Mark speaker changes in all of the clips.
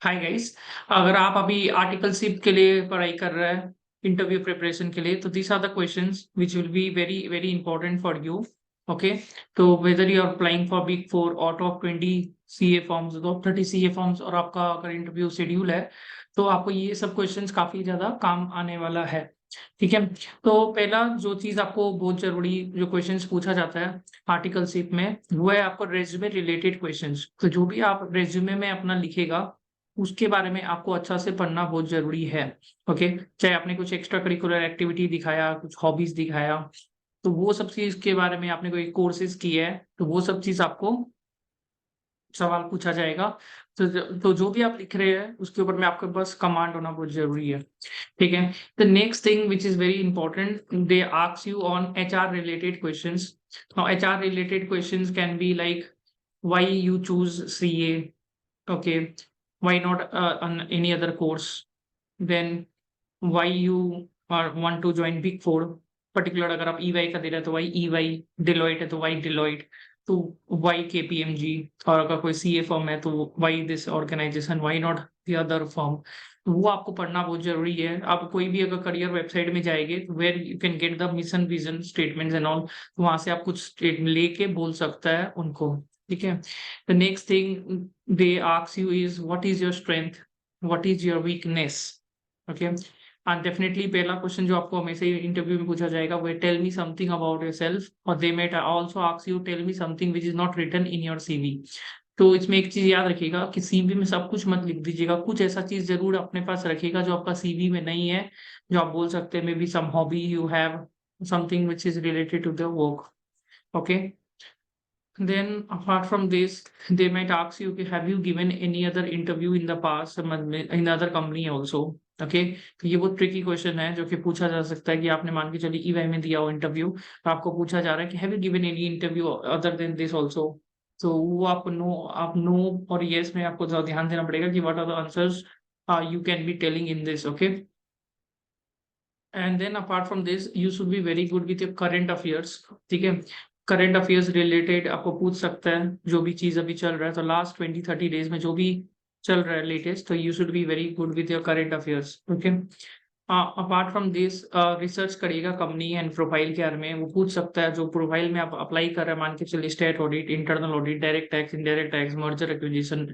Speaker 1: Hi guys. अगर आप अभी आर्टिकलशिप के लिए पढ़ाई कर रहे हैं इंटरव्यू प्रिपरेशन के लिए, तो this are the questions which will be very very important for you. Okay, तो whether you are applying for big four और top 20 CA firms, top 30 CA firms, और आपका अगर इंटरव्यू शेड्यूल है तो आपको ये सब क्वेश्चंस काफी ज्यादा काम आने वाला है। ठीक है, तो पहला जो चीज आपको बहुत जरूरी जो क्वेश्चंस पूछा जाता है आर्टिकलशिप में, वो है आपको रेज्यूमे रिलेटेड क्वेश्चंस। तो जो भी आप रेज्यूमे में अपना लिखेगा उसके बारे में आपको अच्छा से पढ़ना बहुत जरूरी है। ओके, चाहे आपने कुछ एक्स्ट्रा करिकुलर एक्टिविटी दिखाया, कुछ हॉबीज दिखाया, तो वो सब चीज के बारे में आपने कोई कोर्सेज किया है तो वो सब चीज आपको सवाल पूछा जाएगा। तो जो भी आप लिख रहे हैं उसके ऊपर में आपके पास कमांड होना बहुत जरूरी है। ठीक है, the next thing which is very important, they ask you on HR related questions. Now HR related questions can be like why you choose CA, okay, why not on any other course, then why you are want to join big four, particular अगर आप EY का दे रहे हैं तो why EY, Deloitte है तो why Deloitte, तो why KPMG, और अगर कोई CA फर्म है तो why this organization, why not the other firm। वो आपको पढ़ना बहुत जरूरी है। आप कोई भी अगर करियर वेबसाइट में जाएंगे where you can get the mission vision statements and all, तो वहां से आप कुछ स्टेटमेंट लेके बोल सकता है उनको। ठीक है, the next thing they ask you is what is your strength, what is your weakness। okay, and definitely पहला क्वेश्चन जो आपको हमेशा ही इंटरव्यू में पूछा जाएगा वो है tell me something about yourself, और they might also ask you tell me something which is not written in your CV. तो इसमें एक चीज याद रखिएगा कि सीवी में सब कुछ मत लिख दीजिएगा, कुछ ऐसा चीज जरूर अपने पास रखिएगा जो आपका सीवी में नहीं है, जो आप बोल सकते हैं may be some hobby you have, something which is related to the work. Okay, then apart from this, they might ask you, okay, have you given any other interview in the past, in other company also। Okay, तो ये बहुत tricky question है जो कि पूछा जा सकता है कि आपने मान के चलिए ईवाई में दिया हो इंटरव्यू, तो आपको पूछा जा रहा है कि have you given any interview other than this also. तो वो आप नो और यस में आपको ज़रा ध्यान देना पड़ेगा कि what are the answers you can be telling in this. Okay, and then apart from this you should be very good with your current affairs. ठीक है, करंट अफेयर्स रिलेटेड आपको पूछ सकता है जो भी चीज अभी चल रहा है, तो लास्ट 20-30 डेज में जो भी चल रहा है लेटेस्ट, तो you should be very good with your current affairs. Okay, apart from this research करिएगा कंपनी एंड प्रोफाइल के बारे में। वो पूछ सकता है जो प्रोफाइल में आप अप्लाई कर रहे हैं, मान के चलिए state audit, internal audit, direct tax, indirect tax, merger acquisition,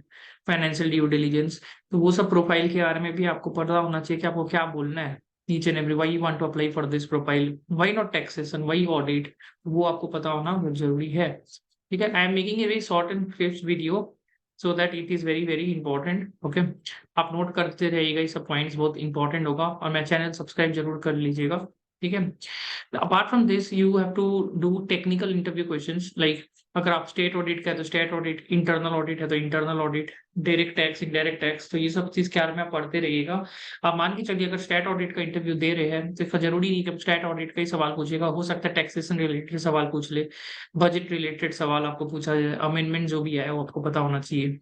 Speaker 1: financial due diligence, तो वो सब प्रोफाइल के बारे में भी आपको पता होना चाहिए कि आपको क्या बोलना है। each and every why you want to apply for this profile, why not taxation, why audit, वो आपको पता होना बहुत जरूरी है। ठीक है, I am making a very short and crisp video so that it is very very important. Okay, आप नोट करते रहिएगा, ये सब पॉइंट्स बहुत इंपॉर्टेंट होगा, और मेरा चैनल सब्सक्राइब जरूर कर लीजिएगा। ठीक है, apart from this you have to do technical interview questions, like अगर आप स्टेट ऑडिट का है तो स्टेट ऑडिट, इंटरनल ऑडिट है तो internal audit, direct tax, indirect tax, तो ये सब चीज के बारे में आप पढ़ते रहिएगा। आप मान के चलिए अगर स्टेट ऑडिट का इंटरव्यू दे रहे हैं तो इसका जरूरी नहीं कि स्टेट ऑडिट का ही सवाल पूछेगा, हो सकता है टैक्सेशन रिलेटेड सवाल पूछ ले, बजट रिलेटेड सवाल आपको पूछा जाए, अमेंडमेंट जो भी है वो आपको पता होना चाहिए।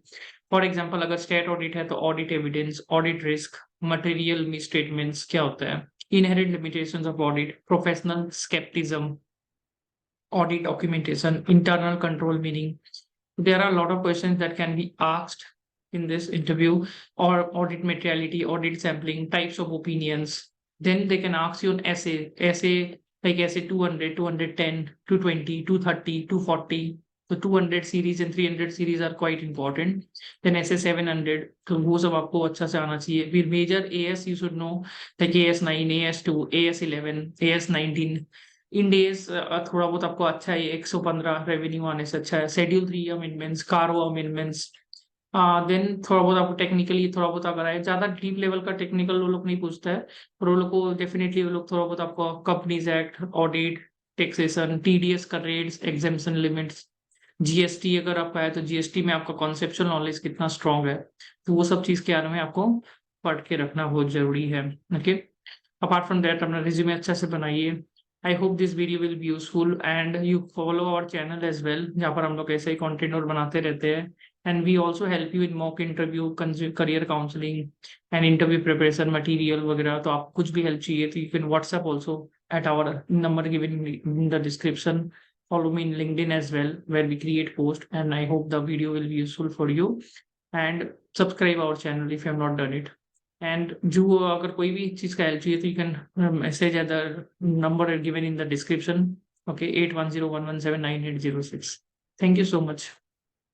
Speaker 1: फॉर एग्जाम्पल अगर स्टेट ऑडिट है तो audit evidence, audit risk, material misstatements क्या होता है, inherent limitations of audit, professional skepticism, audit documentation, internal control meaning. There are a lot of questions that can be asked in this interview, or audit materiality, audit sampling, types of opinions. Then they can ask you an essay like essay 200, 210, 220, 230, 240. The 200 series and 300 series are quite important. Then essay 700, तो वो सब आपको अच्छा से आना चाहिए। फिर major AS you should know, like AS9, AS2, AS11, AS19। इन डेज थोड़ा बहुत आपको अच्छा है, 115 रेवेन्यू आने से अच्छा है। शेड्यूल 3 अमेंडमेंट्स, कारो अमेंडमेंट्स, देन थोड़ा बहुत आपको टेक्निकली थोड़ा बहुत अगर है, ज्यादा डीप लेवल का टेक्निकल वो लोग नहीं पूछता है, पर वो लोग को डेफिनेटली वो लोग थोड़ा बहुत आपको companies act, audit, taxation, TDS का रेट्स, एग्जेम्पशन लिमिट्स, GST अगर आपका है तो GST में आपका कॉन्सेप्चुअल नॉलेज कितना स्ट्रांग है, तो वो सब चीज के बारे में आपको पढ़ के रखना बहुत जरूरी है। ओके, अपार्ट फ्रॉम दैट अपना रिज्यूमे अच्छा से बनाइए। I hope this video will be useful and you follow our channel as well, जहाँ पर हम लोग ऐसे ही कंटेंट और बनाते रहते हैं। And we also help you in mock interview, career counselling and interview preparation material वगैरह। तो आप कुछ भी हेल्प चाहिए तो you can WhatsApp also at our number given in the description. Follow me in LinkedIn as well, where we create posts, and I hope the video will be useful for you. and subscribe our channel if you have not done it. And जो अगर कोई भी चीज़ का help चाहिए तो you can message at the number given in the description. Okay, 8101179806. Thank you so much.